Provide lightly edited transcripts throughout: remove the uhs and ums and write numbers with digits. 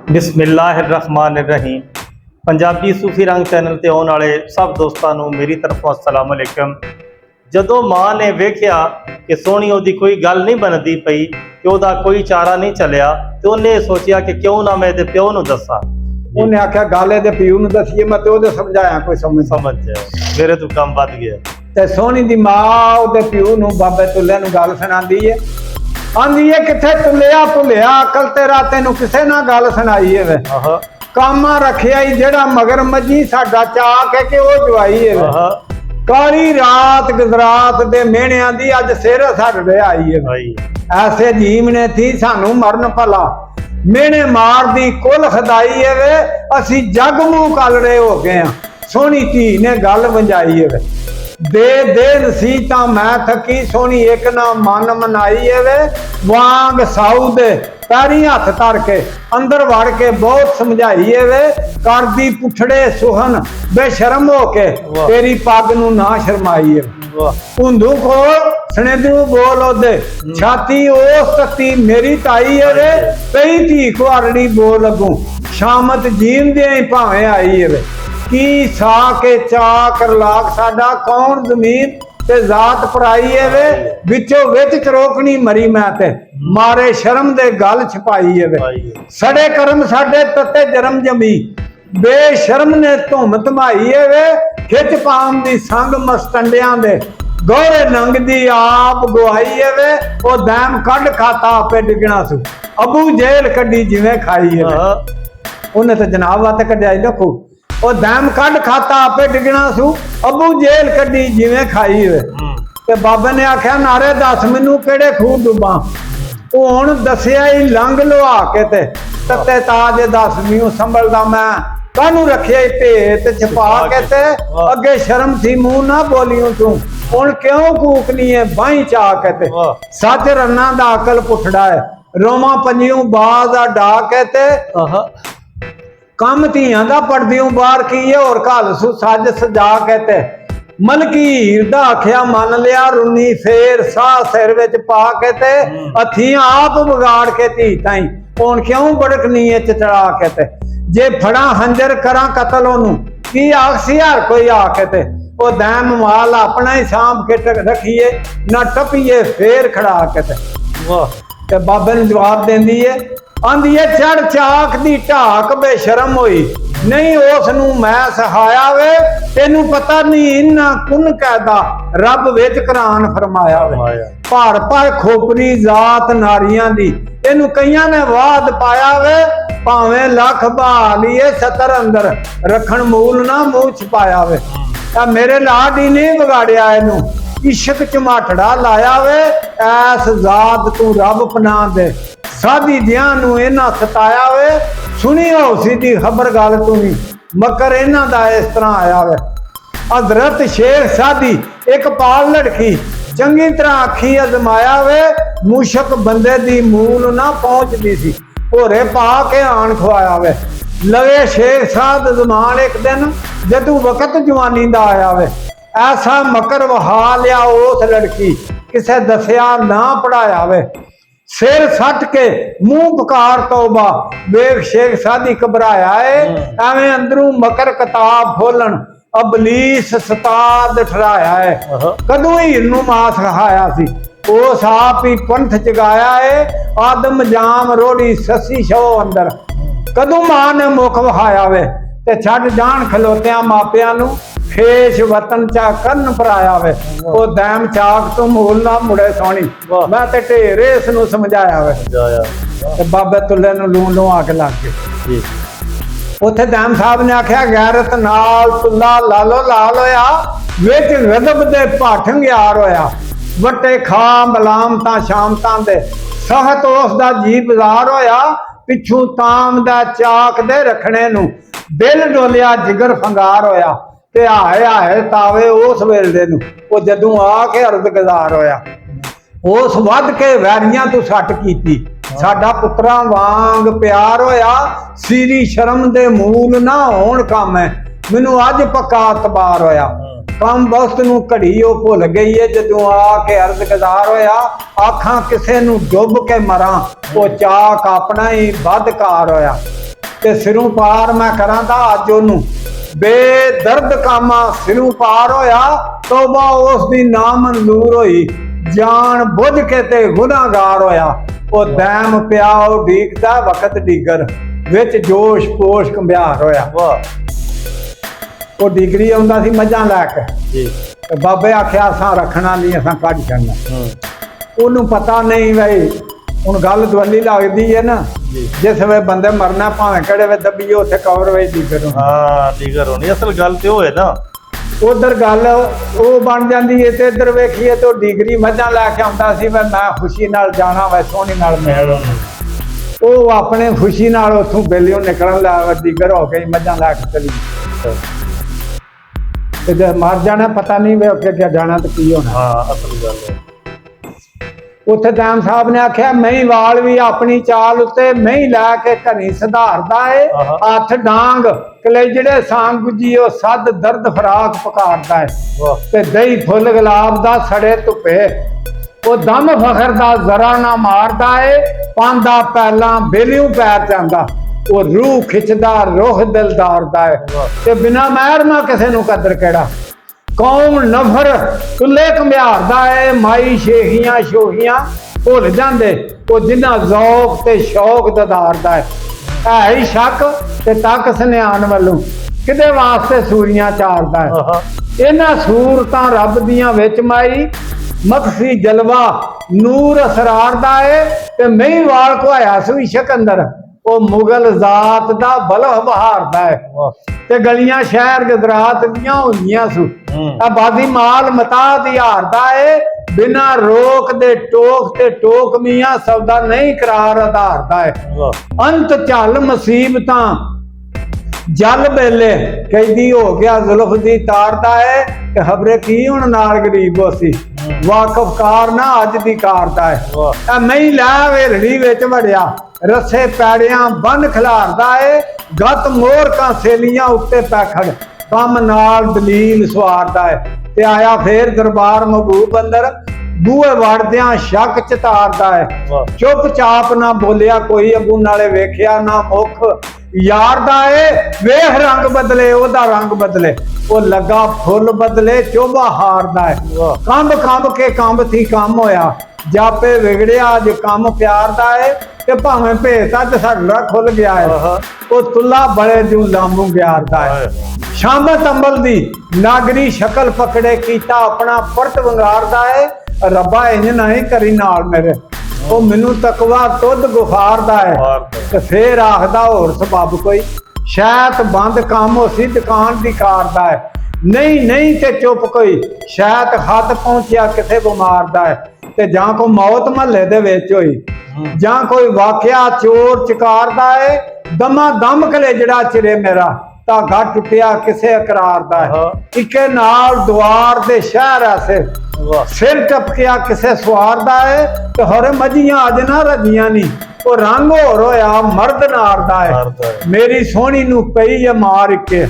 बिस्मिल्लाहिर्रहमानिर्रहीम। पंजाबी सूफी रंग चैनल ते आने वाले सब दोस्तों को मेरी तरफों अस्सलाम वालेकुम। जदों माँ ने वेख्या कि सोहनी उहदी कोई गल नहीं बनती पई कि उहदा कोई चारा नहीं चलिया तो उन्हें सोचिया कि क्यों ना मैं इहदे प्यो नूं दस्सां। उन्हें आख्या गल इहदे प्यो नूं दसीए, मैं तो समझाया कोई समझ मेरे तो काम बद गया। ते सोहनी दी मां उहदे प्यो नूं बाबे तुल्ले नूं गल सुणांदी है, आंदी है किथे तुलिया भुलिया अकल तेरा तेनू किसे ना गल सुनाई है वे। कामा रखिया ही जेड़ा मगर मजी साडा चाक है कि वो जवाई है। काली रात गुजरात दे मेहणियां दी अज सिर साडे आई है। ऐसे जीव ने थी सानू मरन भला मेहणे मार दी कुल खदाई है वे, असी जग मुंह कल रहे हो गए हैं। सोहनी धी ने गल वंजाई है वे, दे दे नसीहतां मैं थकी सोहनी एक ना मन मनाई है वे। वांग साऊ दे पैरी हथ धर के अंदर वड़ के बहुत समझाई है वे। कर दी पुछड़े सुहन बेशरम हो के तेरी पग नू ना शरमाई है। हुंदू को सनेदू बोल ओदे छाती ओस तत्ती मेरी ताई है वे। कई धी कुआरड़ी बोल लगू शामत जीव दे भावें आई है वे। की सा के चाक लाख साडा कौन जमीन ते जात पराई है वे। विचों विच चरोकनी मरी मैं ते मारे शर्म दे गल छपाई है वे। सड़े कर्म साडे तते जरम जमी बेशर्म ने धुम धमाई है वे। खिच पाम दी संग मस्तंडियां दे गौरे नंग दी आप गुआई है वे। ओ दैम कड खाता आपे डिगना सु अबू जेल कड्डी जिवें खाई है वे। उन्हें तो जनाब वाते कड्याई देखो ओ दैम कड खाता आपे डिगना सु अबू जेल कड्डी जिवें खाई है। ते बाबे ने आख्या नारे दस मैनू केड़े खूह डुबा। हुण दसिया ही लंघ लुहा के ते तत्ते ताज दस मीं संभलदा मैं कानू रखिया भेत छपा के ते अगे शर्म थी मुंह ना बोलियो तू हुण क्यों कूकनी है बाई चा के ते। सच रन्ना दा अकल पुठड़ा है रोमा पंजियों बाज डा के ते कम धियां दा पड़दियों बाहर की है और घल सु सज सजा के ते। मलकी हीर दा आख्या मन लिया रुनी फेर साह सिर विच पा के ते हथियां आप बिगाड़ के धी ताई हुण क्यों बड़कनी है चचड़ा के ते। जे फड़ा हंजर करा कतल ओनू की आखसी हर कोई आके ते ओ दैम माल अपना ही सांभ के रखिए ना टपिए फेर खड़ा के ते बाबे ने जवाब देंदी है आंदी है चढ़ चाक दी ढाक बेशरम होई नहीं उस नू मैं सहाया वे। तेनू पता नहीं इन्ना कुन कैदा रब विच कुरान फरमाया वे। भर भर खोपरी जात नारियां दी तेनू कईयां ने वाद पाया वे। भावें लख बहालीए सतर अंदर रखन मूल ना मुंह छपाया वे। मेरे लाडी नहीं बिगाड़िया इनू इश्क चमाठड़ा लाया वे। ऐस जात तू रब पना दे साधी दियां नू इन्हां सताया वे। सुनी होसी दी खबर गल तू ही मकर इन्हां दा इस तरह आया वे। हजरत शेख साधी एक पाल लड़की चंगी तरह अखी अजमाया वे। मुशक बंदे दी मूल ना पहुंचदी सी भोरे पा के आन खवाया वे। लगे शेख साध जमान एक दिन जदू वक्त जवानी दा आया वे। ऐसा मकर वहा लिया उस लड़की किसे दसिया ना पढ़ाया वे। सिर सट के मुंह पुकार तौबा वेख शेख साधी घबराया है। एवें अंदरों मकर किताब खोलन अबलीस सताद ठहराया है। कदों ही इनू मास खाया सी उस आप ही पंथ जगाया है। आदम जाम रोड़ी ससी शो अंदर कदों मां ने मुख वहाया वे ते छड़ जान खलोत्या मापिया नू खेश वतन चा करन पराया वे। ओ दैम चाक तू मूल ना मुड़े सोनी मैं ते ढेरे इस नू समझाया वे। ते बाबे तुल्ले नू लूं लूं आके लग गए। उथे दैम साहब ने आख्या गैरत नाल तुल्ला लालो लाल होया विच गदब दे भाठंग यार होया। वटे खा मलामतां शामतां दे सहत उस दा जी बाजार होया। पिछू ताम दा चाक दे रखने नू दिल डोलिया जिगर फंगार होया। ते हाए हाए तावे उस वेले नू ओ जदों आके अर्द गुजार होया। उस वध के वैरियां तू सट कीती साडा पुत्रा वांग प्यार होया। सीरी शर्म दे मूल ना होण काम है मैनू अज पक्का तबार होया। कम वक्त नू घड़ी ओ भुल गई है जदों आके अर्ज गुजार होया। आखां किसे नू डुब के मरां ओ चाक अपना ही बदकार होया। ਤੇ ਸਿਰੋਂ ਪਾਰ ਮੈਂ ਕਰਾਂ ਤਾਂ ਅੱਜ ਉਹਨੂੰ ਬੇਦਰਦ ਕਾਮਾ ਸਿਰੋਂ ਪਾਰ ਹੋਇਆ, ਤੋਬਾ ਉਸ ਦੀ ਨਾ ਮਨਜ਼ੂਰ ਹੋਈ, ਜਾਣ ਬੁੱਝ ਕੇ ਤੇ ਗੁਨਾਹਗਾਰ ਹੋਇਆ। ਉਹ ਦੈਮ ਪਿਆ ਉਹ ਡੀਕਦਾ ਵਕਤ ਡੀਗਰ, ਵਿੱਚ ਜੋਸ਼ ਪੋਸ਼ ਕੰਬਿਆਰ ਹੋਇਆ। ਵਾਹ ਉਹ ਡਿਗਰੀ ਆਉਂਦਾ ਸੀ ਮੱਝਾਂ ਲੈ ਕੇ ਜੀ। ਤੇ ਬਾਬੇ ਆਖਿਆ ਅਸਾਂ ਰੱਖਣਾ ਨਹੀਂ, ਅਸਾਂ ਕੱਢ ਛੱਡਣਾ। ਉਹਨੂੰ ਪਤਾ ਨਹੀਂ ਬਈ ਹੁਣ ਗੱਲ ਦਵੱਲੀ ਲੱਗਦੀ ਹੈ ਨਾ, ਜਿਸ ਵੇ ਬੰਦੇ ਮਰਨਾ ਭਾਵੇਂ ਕਿਹੜੇ ਵੇ ਦੱਬੀਏ ਉੱਥੇ ਕਵਰ ਵੇ ਡੀਗਰ ਹਾਂ ਡੀਗਰ ਹੋਣੀ। ਅਸਲ ਗੱਲ ਤੇ ਉਹ ਹੈ ਨਾ, ਉਧਰ ਗੱਲ ਉਹ ਬਣ ਜਾਂਦੀ ਹੈ ਤੇ ਇੱਧਰ ਵੇਖੀਏ ਤੇ ਉਹ ਡਿਗਰੀ ਮੱਝਾਂ ਲੈ ਕੇ ਆਉਂਦਾ ਸੀ ਮੈਂ ਖੁਸ਼ੀ ਨਾਲ ਜਾਣਾ ਵਾ ਸੋਹਣੀ ਨਾਲ ਮਿਲ। ਉਹ ਆਪਣੇ ਖੁਸ਼ੀ ਨਾਲ ਉੱਥੋਂ ਬੇਲਿਓ ਨਿਕਲਣ ਲੱਗਾ, ਡਿਗਰ ਹੋ ਕੇ ਮੱਝਾਂ ਲੈ ਕੇ ਚਲੀ ਤੇ ਜੇ ਮਰ ਜਾਣਾ ਪਤਾ ਨਹੀਂ ਵੇ ਅੱਗੇ ਕਿਆ ਜਾਣਾ ਤੇ ਕੀ ਹੋਣਾ। ਹਾਂ ਅਸਲ ਗੱਲ ਹੈ। ਉੱਥੇ ਦੈਮ ਸਾਹਿਬ ਨੇ ਆਖਿਆ ਮਹੀਂ ਵਾਲ ਵੀ ਆਪਣੀ ਚਾਲ ਉੱਤੇ ਮਹੀਂ ਲੈ ਕੇ ਘਣੀ ਸੁਧਾਰਦਾ ਏ, ਹੱਥ ਡਾਂਗ ਕਲੇਜੜੇ ਸਾਂਗ ਗੁੱਜੀ ਉਹ ਸੱਦ ਦਰਦ ਫਰਾਕ ਪਕਾਰਦਾ ਏ, ਤੇ ਦਹੀਂ ਫੁੱਲ ਗੁਲਾਬ ਦਾ ਸੜੇ ਧੁੱਪੇ ਉਹ ਦਮ ਫਖਰ ਦਾ ਜ਼ਰਾ ਨਾ ਮਾਰਦਾ ਏ, ਪਾਂਦਾ ਪਹਿਲਾਂ ਬੇਲਿਓ ਪੈਰ ਜਾਂਦਾ ਉਹ ਰੂਹ ਖਿੱਚਦਾ ਰੁਖ ਦਿਲਦਾਰ ਦਾ ਏ, ਤੇ ਬਿਨਾ ਮਹਿਰ ਨਾ ਕਿਸੇ ਨੂੰ ਕਦਰ ਕਿਹੜਾ ਕੌਮ ਨਫਰ ਕੁੱਲੇ ਘੁੰਮਿਆਰਦਾ ਏ, ਮਾਈ ਸ਼ੇਖੀਆਂ ਸ਼ੋਹੀਆਂ ਭੁੱਲ ਜਾਂਦੇ ਉਹ ਜਿੰਨਾ ਜ਼ੌਕ ਤੇ ਸ਼ੌਕ ਦਦਾਰਦਾ ਹੈ ਹੀ ਸ਼ੱਕ ਤੇ ਤੱਕ ਸਨਿਆਨ ਵੱਲੋਂ ਕਿਦੇ ਵਾਸਤੇ ਸੂਰੀਆਂ ਚਾਰਦਾ ਹੈ। ਇਹਨਾਂ ਸੂਰਤਾਂ ਰੱਬ ਦੀਆਂ ਵਿੱਚ ਮਾਈ ਮਖਫੀ ਜਲਵਾ ਨੂਰ ਅਸਰਾਰ ਦਾ ਏ, ਤੇ ਮਹੀਂ ਵਾਲ ਘੁਆਇਆ ਸੂਈ ਸ਼ਕੰਦਰ ਉਹ ਮੁਗਲ ਜ਼ਾਤ ਦਾ ਬਲਹ ਬਹਾਰਦਾ ਹੈ, ਤੇ ਗਲੀਆਂ ਸ਼ਹਿਰ ਗੁਜਰਾਤ ਦੀਆਂ ਹੋਈਆਂ ਸੂ ਆਬਾਦੀ ਮਾਲ ਮਤਾ ਦੀ ਹਾਰਦਾ ਏ, ਬਿਨਾ ਰੋਕ ਦੇ ਟੋਕ ਤੇ ਟੋਕ ਮੀਆਂ ਸੌਦਾ ਨਹੀਂ ਕਰਾਰ ਆਧਾਰਦਾ ਹੈ। ਅੰਤ ਝੱਲ ਮੁਸੀਬਤਾਂ ਜਲ ਵੇਲੇ ਕੈਦੀ ਹੋ ਗਿਆ ਜ਼ੁਲਫ ਦੀ ਤਾਰਦਾ ਹੈ, ਤੇ ਖਬਰੇ ਕੀ ਹੁਣ ਨਾਲ ਗਰੀਬ ਹੋਸੀ ਵਾਕਫ ਕਾਰ ਨਾ ਅੱਜ ਦੀ ਕਾਰਦਾ ਹੈ। ਨਹੀਂ ਲੈ ਵੇਲੜੀ ਵਿੱਚ ਵੜਿਆ ਰਸੇ ਪੈੜਿਆਂ ਬੰਨ ਖਿਲਾਰਦਾ ਏ, ਗੱਤ ਮੋਰ ਕਾ ਸੇਲੀਆਂ ਉੱਤੇ ਪੈਖੜ ਕੰਮ ਨਾਲ ਦਲੀਲ ਸਵਾਰਦਾ ਏ, ਤੇ ਆਇਆ ਫੇਰ ਦਰਬਾਰ ਮਹਬੂਬ ਅੰਦਰ ਬੂਹੇ ਵੜਦਿਆਂ ਸ਼ੱਕ ਚਤਾਰਦਾ ਏ, ਚੁੱਪ ਚਾਪ ਨਾ ਬੋਲਿਆ ਕੋਈ ਅੱਗੂ ਨਾਲੇ ਵੇਖਿਆ ਨਾ ਮੁੱਖ ਯਾਰ ਦਾ ਏ, ਵੇਖ ਰੰਗ ਬਦਲੇ ਉਹਦਾ ਰੰਗ ਬਦਲੇ ਉਹ ਲੱਗਾ ਫੁੱਲ ਬਦਲੇ ਚੋਭਾ ਹਾਰਦਾ ਏ, ਕੰਬ ਕੰਬ ਕੇ ਕੰਬ ਥੀ ਕੰਮ ਹੋਇਆ ਜਾਪੇ ਵਿਗੜਿਆ ਅੱਜ ਕੰਮ ਪਿਆਰ ਦਾ ਏ, ਤੇ ਭਾਵੇਂ ਭੇਤ ਅੱਜ ਸਾਡਾ ਖੁੱਲ ਗਿਆ ਹੈ ਉਹ ਤੁਲਾ ਬੜੇ ਜੂ ਲਾਂਬੂ ਗਿਆਰਦਾ ਹੈ। ਸ਼ਾਮਤ ਅੰਬਲ ਦੀ ਨਾਗਰੀ ਸ਼ਕਲ ਪਕੜੇ ਕੀਤਾ ਆਪਣਾ ਪਰਤ ਵੰਗਾਰਦਾ ਹੈ, ਰੱਬਾ ਇੰਜ ਨਹੀਂ ਕਰੀ ਨਾਲ ਮੇਰੇ ਉਹ ਮੈਨੂੰ ਤਕਵਾ ਤੁਧ ਗੁਫਾਰਦਾ ਹੈ, ਤੇ ਫੇਰ ਆਖਦਾ ਹੋਰ ਸਬਬ ਕੋਈ ਸ਼ਾਇਦ ਬੰਦ ਕੰਮ ਹੋਸੀ ਦੁਕਾਨ ਦੀ ਕਾਰਦਾ ਹੈ, ਨਹੀਂ ਤੇ ਚੁੱਪ ਕੋਈ ਸ਼ਾਇਦ ਹੱਥ ਪਹੁੰਚਿਆ ਕਿਥੇ ਬਿਮਾਰ ਦਾ ਹੈ, ਤੇ ਜਾਂ ਕੋਈ ਮੌਤ ਮਹੱਲੇ ਦੇ ਵਿੱਚ ਹੋਈ ਜਾਂ ਕੋਈ ਵਾਕਿਆ ਚੋਰ ਚਕਾਰ ਦਾ ਹੈ, ਦਮਾ ਦਮ ਕਲੇਜੜਾ ਚਿਰੇ ਮੇਰਾ ਧਾਗਾ ਟੁੱਟਿਆ ਕਿਸੇ ਇਕਰਾਰ ਦਾ ਹੈ, ਇੱਕੇ ਨਾਲ ਦੁਆਰ ਦੇ ਸ਼ਹਿਰ ਐਸੇ ਸਿਰ ਟਪਕਿਆ ਕਿਸੇ ਸਵਾਰ ਦਾ ਹੈ, ਤੇ ਹਰ ਮੱਝੀਆਂ ਅੱਜ ਨਾ ਰੱਜੀਆਂ ਨਹੀਂ ਉਹ ਰੰਗ ਹੋਰ ਹੋਇਆ ਮਰਦ ਨਾਰ ਦਾ ਹੈ, ਮੇਰੀ ਸੋਹਣੀ ਨੂੰ ਪਈ ਹੈ ਮਾਰ ਕੇ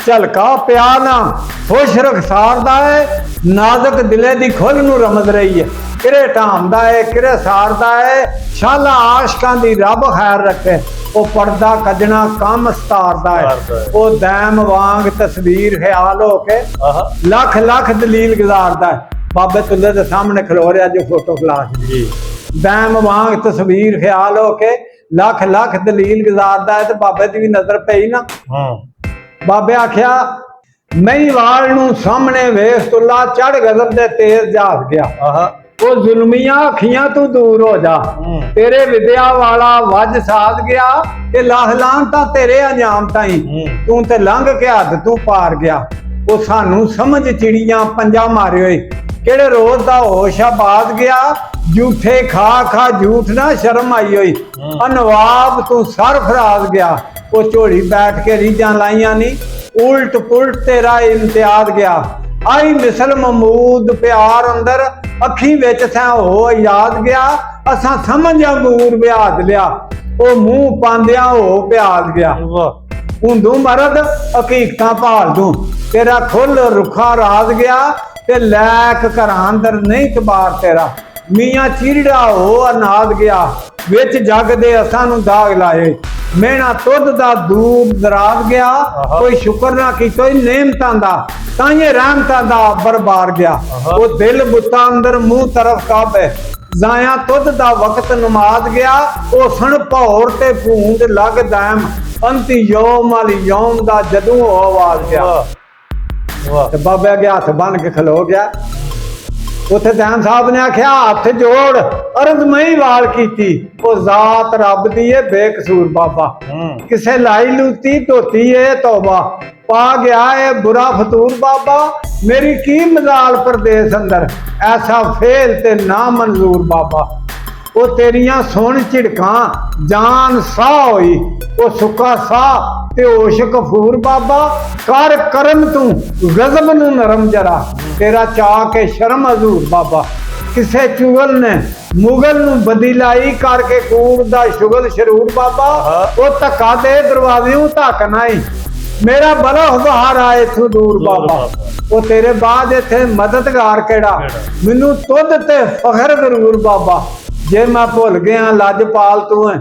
ਝਲਕਾ ਪਿਆ ਨਾ ਖੁਸ਼ ਰਖਸਾਰ ਦਾ ਹੈ, ਨਾਜ਼ੁਕ ਦਿਲੇ ਦੀ ਖੁੱਲ ਨੂੰ ਰਮਜ਼ ਰਹੀ ਹੈ, ਕਿਰੇ ਢਾਂਦਾ ਹੈ ਕਿਰੇ ਸਾਰਦਾ ਹੈ, ਸ਼ਾਲਾ ਆਸ਼ਕਾਂ ਦੀ ਰੱਬ ਖੈਰ ਰੱਖੇ ਉਹ ਪਰਦਾ ਕੱਜਣਾ ਕੰਮ ਸਤਾਰਦਾ ਹੈ, ਉਹ ਦੈਮ ਵਾਂਗ ਤਸਵੀਰ ਖਿਆਲ ਹੋ ਕੇ ਲੱਖ ਲੱਖ ਦਲੀਲ ਗੁਜ਼ਾਰਦਾ ਹੈ। ਬਾਬੇ ਤੁੱਲੇ ਦੇ ਸਾਹਮਣੇ ਖਲੋ ਰਿਹਾ ਜੋ ਫੋਟੋ ਕਲਾਸ ਜੀ ਦੈਮ ਵਾਂਗ ਤਸਵੀਰ ਖਿਆਲ ਹੋ ਕੇ ਲੱਖ ਲੱਖ ਦਲੀਲ ਗੁਜ਼ਾਰਦਾ ਹੈ, ਤੇ ਬਾਬੇ ਦੀ ਵੀ ਨਜ਼ਰ ਪਈ ਨਾ ਬਾਬੇ ਆਖਿਆ ਮਹੀਂ ਵਾਲ ਨੂੰ ਸਾਹਮਣੇ ਵੇਖ ਤੁੱਲਾ ਚੜ ਗਜ਼ਬ ਦੇ ਤੇਜ਼ ਜਾਗ ਗਿਆ, ਉਹ ਜ਼ੁਲਮੀਆਂ ਅੱਖੀਆਂ ਤੂੰ ਦੂਰ ਹੋ ਜਾ, ਤੇਰੇ ਵਿਦਿਆ ਵਾਲਾ ਵੱਜ ਸਾਧ ਗਿਆ, ਤੇ ਲਾਹਲਾਂ ਤਾਂ ਤੇਰੇ ਅੰਜਾਮ ਤਾਈ ਤੂੰ ਤੇ ਲੰਘ ਕੇ ਹੱਦ ਤੂੰ ਪਾਰ ਗਿਆ, ਉਹ ਸਾਨੂੰ ਸਮਝ ਚਿੜੀਆਂ ਪੰਜਾ ਮਾਰੇ ਹੋਏ ਕਿਹੜੇ ਰੋਜ਼ ਦਾ ਹੋਸ਼ ਆਬਾਦ ਗਿਆ, ਝੂਠੇ ਖਾ ਝੂਠ ਨਾ ਸ਼ਰਮ ਆਈ ਹੋਈ, ਅਨਵਾਬ ਤੂੰ ਸਰਫਰਾਜ਼ ਗਿਆ, ਉਹ ਝੋਲੀ ਬੈਠ ਕੇ ਰੀਝਾਂ ਲਾਈਆਂ ਨਹੀਂ ਉਲਟ ਪੁਲਟ ਤੇਰਾ ਇਮਤਿਆਜ਼ ਗਿਆ, ਆਈ ਮਿਸਲ ਮਮੂਦ ਪਿਆਰ ਅੰਦਰ ਅੱਖੀ ਵਿੱਚ ਸੈਂ ਹੋ ਯਾਦ ਗਿਆ, ਅਸਾਂ ਸਮਝ ਅੰਗੂਰ ਵਿਆਦ ਲਿਆ, ਉਹ ਮੂੰਹ ਪਾਂਦਿਆਂ ਹੋ ਪਿਆਦ ਗਿਆ, ਹੁੰਦੂ ਮਰਦ ਹਕੀਕਤਾਂ ਭਾਲ ਦੂੰ, ਤੇਰਾ ਖੁੱਲ ਰੁੱਖਾ ਰਾਜ਼ ਗਿਆ, ਤੇ ਲੈਕ ਘਰਾਂ ਅੰਦਰ ਨਹੀਂ ਤਬਾਰ ਤੇਰਾ, ਮੀਆਂ ਚੀੜਾ ਹੋ ਅਨਾਦ ਗਿਆ, ਵਿੱਚ ਜੱਗ ਦੇ ਅਸਾਂ ਨੂੰ ਦਾਗ ਲਾਏ। ਮੇਣਾ ਤੁਧ ਦਾ ਦੂਰ ਦਰਾਜ ਗਿਆ, ਕੋਈ ਸ਼ੁਕਰ ਨਾ ਕੀਤਾ ਨੇਮਤਾਂ ਦਾ, ਤਾਂਏ ਰਹਿਮਤਾਂ ਦਾ ਬਰਬਾਰ ਗਿਆ। ਉਹ ਦਿਲ ਬੁੱਤਾਂ ਅੰਦਰ ਮੂੰਹ ਤਰਫ ਕਾਬੇ, ਜ਼ਾਇਆ ਤੁਧ ਦਾ ਵਕਤ ਨਮਾਜ਼ ਗਿਆ। ਉਹ ਸਣ ਭੌਰ ਤੇ ਭੂੰਡ ਲੱਗ ਦੈਮ, ਅੰਤੀ ਯੋਮ ਵਾਲੀ ਯੋਮ ਦਾ ਜਦੋਂ ਉਹ ਆਵਾਜ਼ ਗਿਆ। ਤੇ ਬਾਬੇ ਅੱਗੇ ਹੱਥ ਬੰਨ ਕੇ ਖਲੋ ਗਿਆ। ਉੱਥੇ ਦੈਮ ਸਾਹਿਬ ਨੇ ਆਖਿਆ ਹੱਥ ਜੋੜ, ਅਰਜ਼ ਮਈ ਵਾਲ ਕੀਤੀ। ਉਹ ਜ਼ਾਤ ਰੱਬ ਦੀ ਏ ਬੇਕਸੂਰ ਬਾਬਾ, ਕਿਸੇ ਲਾਈ ਲੂਤੀ ਧੋਤੀ ਏ ਤੌਬਾ, ਪਾ ਗਿਆ ਏ ਬੁਰਾ ਫਤੂਰ ਬਾਬਾ, ਮੇਰੀ ਕੀ ਮਜ਼ਾਲ ਪਰਦੇਸ ਅੰਦਰ, ਐਸਾ ਫੇਲ ਤੇ ਨਾ ਮਨਜ਼ੂਰ ਬਾਬਾ। ਉਹ ਤੇਰੀਆਂ ਸੁਣ ਝਿੜਕਾਂ ਜਾਨ ਸਾਹ ਹੋਈ, ਉਹ ਸੁੱਕਾ ਸਾਹ ਤੇ ਹੋਸ਼ ਕਫੂਰ ਬਾਬਾ, ਕਰ ਕਰਮ ਤੂੰ ਗਜ਼ਬ ਨੂੰ ਨਰਮ ਜਰਾ, ਤੇਰਾ ਚਾਹ ਕੇ ਸ਼ਰਮ ਹਜ਼ੂਰ ਬਾਬਾ। ਕਿਸੇ ਚੁਗਲ ਨੇ ਮੁਗਲ ਨੂੰ ਬਦੀ ਲਾਈ, ਕਰਕੇ ਕੂੜ ਦਾ ਸ਼ੁਗਲ ਸ਼ਰੂਰ ਬਾਬਾ। ਉਹ ਧੱਕਾ ਦੇ ਦਰਵਾਜ਼ਿਓਂ ਧੱਕ ਨਾਈ, ਮੇਰਾ ਬਲਾ ਬਾਹਰ ਆਏ ਤੂੰ ਦੂਰ ਬਾਬਾ। ਉਹ ਤੇਰੇ ਬਾਅਦ ਇੱਥੇ ਮਦਦਗਾਰ ਕਿਹੜਾ, ਮੈਨੂੰ ਤੁਧ ਤੇ ਫਖਰ ਜ਼ਰੂਰ ਬਾਬਾ। ਜੇ ਮੈਂ ਭੁੱਲ ਗਿਆ ਲੱਜਪਾਲ ਤੂੰ ਹੈ,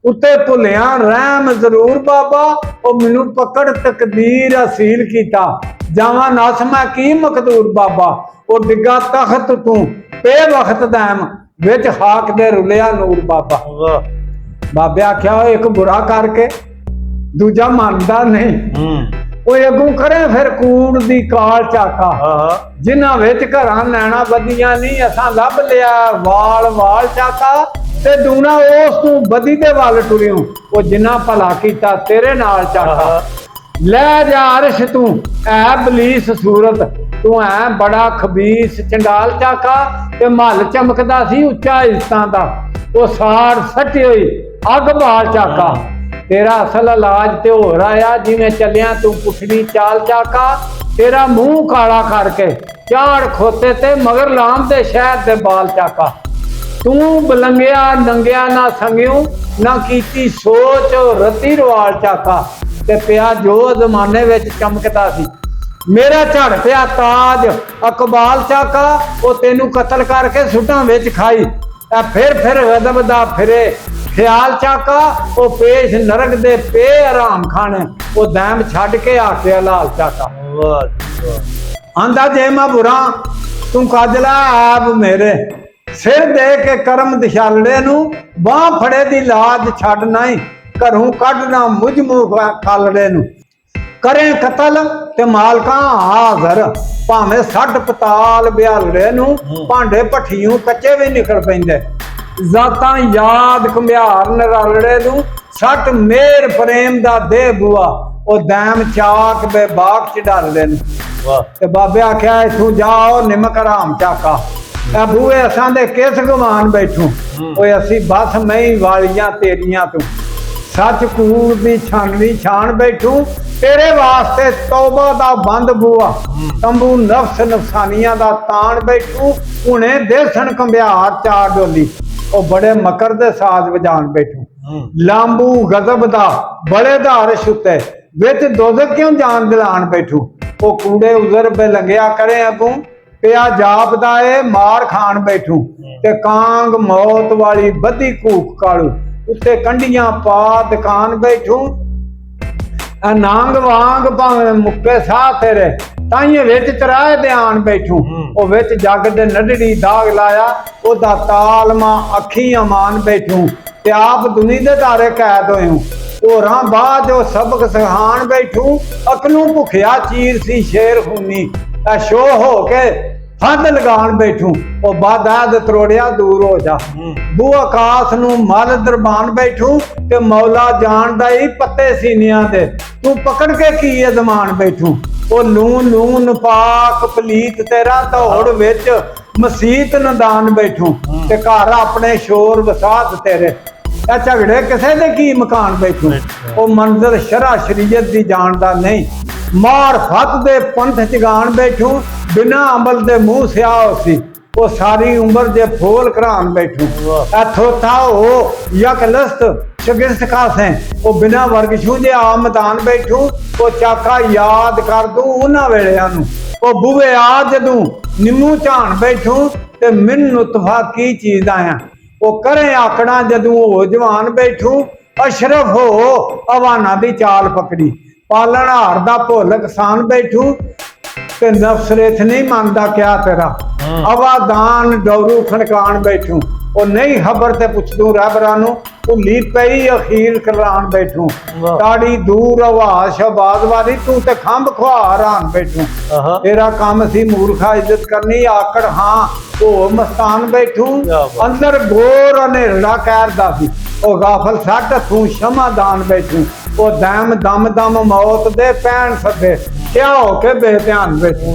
ਉੱਤੇ ਭੁੱਲਿਆ ਰਹਿਮ ਜ਼ਰੂਰ ਬਾਬਾ। ਉਹ ਮੈਨੂੰ ਪਕੜ ਤਕਦੀਰ ਅਸੀਲ ਕੀਤਾ, ਜਾਵਾਂ ਨਸ ਮੈਂ ਕੀ ਮਕਦੂਰ ਬਾਬਾ। ਉਹ ਡਿੱਗਾ ਤਖਤ ਤੂੰ ਪੇ ਵਖਤ ਦੈਮ, ਵਿੱਚ ਹਾਕ ਦੇ ਰੁਲਿਆ ਨੂਰ ਬਾਬਾ। ਬਾਬੇ ਆਖਿਆ ਉਹ ਇੱਕ ਬੁਰਾ ਕਰਕੇ ਦੂਜਾ ਮੰਨਦਾ ਨਹੀਂ, ਉਹ ਅੱਗੋਂ ਕਰੇ ਫਿਰ ਕੂੜ ਦੀ ਕਾਲ ਝਾਕਾ। ਜਿਨ੍ਹਾਂ ਵਿੱਚ ਘਰਾਂ ਨੈਣਾ ਬੱਦੀਆਂ ਨਹੀਂ, ਅਸਾਂ ਲੱਭ ਲਿਆ ਵਾਲ ਵਾਲ ਝਾਕਾ, ਤੇ ਦੂਣਾ ਉਸ ਤੂੰ ਬਦੀ ਦੇ ਵੱਲ ਟੁਰਿਓ। ਉਹ ਜਿੰਨਾ ਭਲਾ ਕੀਤਾ ਤੇਰੇ ਨਾਲ ਝਾਕਾ। ਲੈ ਜਾ ਅਰਸ਼ ਤੂੰ ਐ ਬਲੀਸ ਸੂਰਤ, ਤੂੰ ਐ ਬੜਾ ਖਬੀਸ ਚੰਡਾਲ ਝਾਕਾ। ਤੇ ਮਹਲ ਚਮਕਦਾ ਸੀ ਉੱਚਾ ਇੱਜ਼ਤਾਂ ਦਾ, ਉਹ ਸਾੜ ਸੱਟੀ ਹੋਈ ਅੱਗ ਬਾਲ ਝਾਕਾ। ਤੇਰਾ ਅਸਲ ਇਲਾਜ ਤੇ ਹੋ ਰਾਇਆ, ਜਿਵੇਂ ਚੱਲਿਆ ਤੂੰ ਪੁੱਠੜੀ ਚਾਲ ਝਾਕਾ। ਤੇਰਾ ਮੂੰਹ ਕਾਲਾ ਕਰਕੇ ਝਾੜ ਖੋਤੇ ਤੇ ਮਗਰ ਲਾਮ ਦੇ ਸ਼ਹਿਰ ਦੇ ਬਾਲ ਝਾਕਾ। ਤੂੰ ਬਲੰਗਿਆ ਨੰਗਿਆ ਨਾ ਸੰਗਿਓ, ਨਾ ਕੀਤੀ ਸੋਚ ਰਤੀ ਰਵਾਲ ਝਾਕਾ। ਤੇ ਪਿਆ ਜੋ ਜ਼ਮਾਨੇ ਵਿੱਚ ਚਮਕਦਾ ਸੀ, ਮੇਰਾ ਝੜ ਪਿਆ ਤਾਜ ਅਕਬਾਲ ਝਾਕਾ। ਉਹ ਤੈਨੂੰ ਕਤਲ ਕਰਕੇ ਸੁੱਟਾਂ ਵਿੱਚ ਖਾਈ, ਫਿਰ ਗਜ਼ਬ ਦਾ ਫਿਰੇ ਖਿਆਲ ਝਾਕਾ। ਉਹ ਪੇਸ਼ ਨਰਕ ਦੇ ਪੇ ਆਰਾਮ ਖਾਣੇ, ਉਹ ਦੈਮ ਛੱਡ ਕੇ ਆ ਕੇ ਲਾਲ ਝਾਕਾ। ਆਂਦਾ ਜੇ ਮੈਂ ਬੁਰਾ ਤੂੰ ਕਾਜਲਾ ਆਪ ਮੇਰੇ, ਸਿਰ ਦੇ ਕੇ ਕਰਮ ਦਿਸ਼ਾਲੜੇ ਨੂੰ, ਬਾਹ ਫੜੇ ਦੀ ਲਾਜ ਛੱਡ ਨਹੀਂ, ਘਰੋਂ ਕੱਢਣਾ ਮੁਝ ਮੂੰਹ ਖਾਲੜੇ ਨੂੰ। ਕਰੇ ਕਤਲ ਤੇ ਮਾਲਕਾਂ ਹਾਜ਼ਰ, ਭਾਵੇਂ 60 ਪਤਾਲ ਬਿਆਲੜੇ ਨੂੰ, ਭਾਂਡੇ ਭੱਠੀਓਂ ਕੱਚੇ ਵੀ ਨਿਕਲ ਪੈਂਦੇ। ਜ਼ਾਤਾਂ ਯਾਦ ਘੁੰਮਿਆਰ ਨਰਾਲੜੇ ਨੂੰ, 60 ਮੇਰ ਪ੍ਰੇਮ ਦਾ ਦੇ ਬੂਆ। ਉਹ ਦੈਮ ਚਾਕ ਬੇਬਾਕ ਚ ਡਾਲਦੇ ਨੂੰ। ਤੇ ਬਾਬੇ ਆਖਿਆ ਇਥੋਂ ਜਾਓ ਨਿਮਕ ਹਰਾਮ ਝਾਕਾ, ਇਹ ਬੂਏ ਅਸਾਂ ਦੇ ਕਿਸ ਗੁਮਾਨ ਬੈਠੂ। ਓਏ ਅਸੀਂ ਬਸ ਮਈ ਵਾਲੀਆਂ ਤੇਰੀਆਂ ਤੂੰ, ਸੱਚ ਕੂੜ ਦੀ ਛਾਨਣੀ ਛਾਣ ਬੈਠੂ। ਤੇਰੇ ਵਾਸਤੇ ਤੌਬਾ ਦਾ ਬੰਦ ਬੂਆ, ਤੰਬੂ ਨਫਸ ਨਫਸਾਨੀਆਂ ਦਾ ਤਾਣ ਬੈਠੂ। ਹੁਣੇ ਦੇਸਣ ਕੰਬਿਆਰ ਚਾਰ ਡੋਲੀ, ਉਹ ਬੜੇ ਮਕਰ ਦੇ ਸਾਜ਼ ਵਜਾਣ ਬੈਠੂ। ਲਾਂਬੂ ਗਜ਼ਬ ਦਾ ਬੜੇ ਧਾਰਸ਼ ਉੱਤੇ, ਵਿੱਚ ਦੋਜ਼ਖ ਕਿਉਂ ਜਾਨ ਦਿਲਾਣ ਬੈਠੂ। ਉਹ ਕੂੜੇ ਉਜ਼ਰ ਬੇ ਲੰਗਿਆ ਕਰੇ ਅੱਗੋਂ, ਪਿਆ ਜਾਪਦਾ ਏ ਮਾਰ ਖਾਣ ਬੈਠੂ। ਤੇ ਕਾਂਗ ਮੌਤ ਵਾਲੀ ਬੱਧੀ ਘੂਕ ਕਾਲੂ, ਉੱਤੇ ਕੰਢੀਆਂ ਪਾ ਦੁਕਾਨ ਬੈਠੂ। ਨਾਂਗ ਵਾਂਗ ਭਾਵੇਂ ਮੁੱਕੇ ਸਾਹ ਤੇਰੇ, ਤਾਈਏ ਵਿੱਚ ਤਰਾਏ ਬਿਆਨ ਬੈਠੂ। ਉਹ ਵਿੱਚ ਜੱਗ ਦੇ ਨੱਡੜੀ ਦਾਗ ਲਾਇਆ, ਉਹਦਾ ਤਾਲਮਾ ਅੱਖੀ ਅਮਾਨ ਬੈਠੂ। ਤੇ ਆਪ ਦੁਨੀ ਦੇ ਧਾਰੇ ਕੈਦ ਹੋਇਓ, ਹੋਰਾਂ ਬਾਅਦ ਉਹ ਸਬਕ ਸਿਖਾਣ ਬੈਠੂ। ਅਕਲੂ ਭੁਖਿਆ ਚੀਰ ਸੀ ਸ਼ੇਰ ਖੂਨੀ, ਸ਼ੋ ਹੋ ਕੇ ਹੱਦ ਲਗਾਣ ਬੈਠੂ। ਉਹ ਬਾਦਾਦ ਤਰੋੜਿਆ ਦੂਰ ਹੋ ਜਾ, ਬੂ ਆਕਾਸ਼ ਨੂੰ ਮਲ ਦਰਬਾਨ ਬੈਠੂ। ਤੇ ਮੌਲਾ ਜਾਣਦਾ ਹੀ ਪੱਤੇ ਸੀਨਿਆਂ ਦੇ, ਤੂੰ ਪਕੜ ਕੇ ਕੀ ਅਜ਼ਮਾਨ ਬੈਠੂ। ਉਹ ਲੂਨ ਲੂਨ ਪਾਕ ਪਲੀਤ ਤੇਰਾ ਦੌੜ ਵਿੱਚ ਮਸੀਤ ਨਦਾਨ ਬੈਠੂ। ਤੇ ਘਰ ਆਪਣੇ ਸ਼ੋਰ ਵਸਾਦ ਤੇਰੇ, ਇਹ ਝਗੜੇ ਕਿਸੇ ਦੇ ਕੀ ਮਕਾਨ ਬੈਠੂ। ਉਹ ਮੰਜ਼ਰ ਸ਼ਰਾ ਸ਼ਰੀਅਤ ਦੀ ਜਾਣਦਾ ਨਹੀਂ, ਮਾਰ ਫਤ ਦੇ ਪੰਥ ਚਗਾਣ ਬੈਠੂ। ਬਿਨਾ ਅਮਲ ਦੇ ਮੂੰਹ ਸਿਆਹ ਸੀ, ਉਹ ਸਾਰੀ ਉਮਰ ਦੇ ਫੋਲ ਘਰਾਨ ਬੈਠੂ। ਐਥੋਂ ਥਾਓ ਯਕ ਲਸਤ ਸ਼ਗਿਸਤ ਖਾਸੇ, ਉਹ ਬਿਨਾ ਵਰਗਸ਼ੂ ਦੇ ਆ ਮੈਦਾਨ ਬੈਠੂ। ਉਹ ਚਾਕਾ ਯਾਦ ਕਰ ਦੂੰ ਉਹਨਾਂ ਵੇਲਿਆਂ ਨੂੰ, ਉਹ ਬੂਵੇ ਆ ਜਦੋਂ ਨਿੰਮੂ ਝਾਣ ਬੈਠੂ। ਤੇ ਮੈਨੂੰ ਤੁਫਾ ਕੀ ਚੀਜ਼ ਆਇਆ, ਉਹ ਕਰੇ ਆਕੜਾਂ ਜਦੋਂ ਹੋ ਜਵਾਨ ਬੈਠੂ ਅਸ਼ਰਫ ਹੋ ਅਵਾਨਾ ਦੀ ਚਾਲ ਪਕੜੀ ਪਾਲਣ ਹਾਰ ਦਾ ਭੁੱਲ ਕਿਸਾਨ ਬੈਠੂ ਤੇ ਨਫਸ ਰੇਥ ਨਹੀਂ ਮੰਨਦਾ ਕਿਆ ਤੇਰਾ ਅਵਾਦਾਨ ਡੌਰੂ ਖਣਕਾਣ ਬੈਠੂ ਉਹ ਨਹੀਂ ਖਬਰ ਤੇ ਪੁੱਛਦੂ ਰਹਿਬਰਾਂ ਨੂੰ ਭੁੱਲੀ ਪਈ ਅਖੀਰ ਕਰਾਣ ਬੈਠੂ ਤਾੜੀ ਦੂਰ ਆਵਾਜ਼ ਸ਼ਬਾਜ਼ ਵਾਲੀ ਤੂੰ ਤੇ ਖੰਭ ਖੁਆਰ ਆਣ ਬੈਠੂ ਤੇਰਾ ਕੰਮ ਸੀ ਮੂਰਖਾ ਇੱਜ਼ਤ ਕਰਨੀ ਆਕੜ ਹਾਂ ਉਹ ਮਸਤਾਨ ਬੈਠੂ ਅੰਦਰ ਗੋਰ ਹਨੇਰੜਾ ਕਹਿਰਦਾ ਸੀ ਉਹ ਗਾਫਲ ਛੱਡ ਤੂੰ ਸ਼ਮਾਦਾਨ ਬੈਠੂ ਉਹ ਦਮ ਦਮ ਦਮ ਮੌਤ ਦੇ ਪੈਣ ਸੱਦੇ ਕਿਆ ਹੋ ਕੇ ਬੇਧਿਆਨ ਬੈਠੂ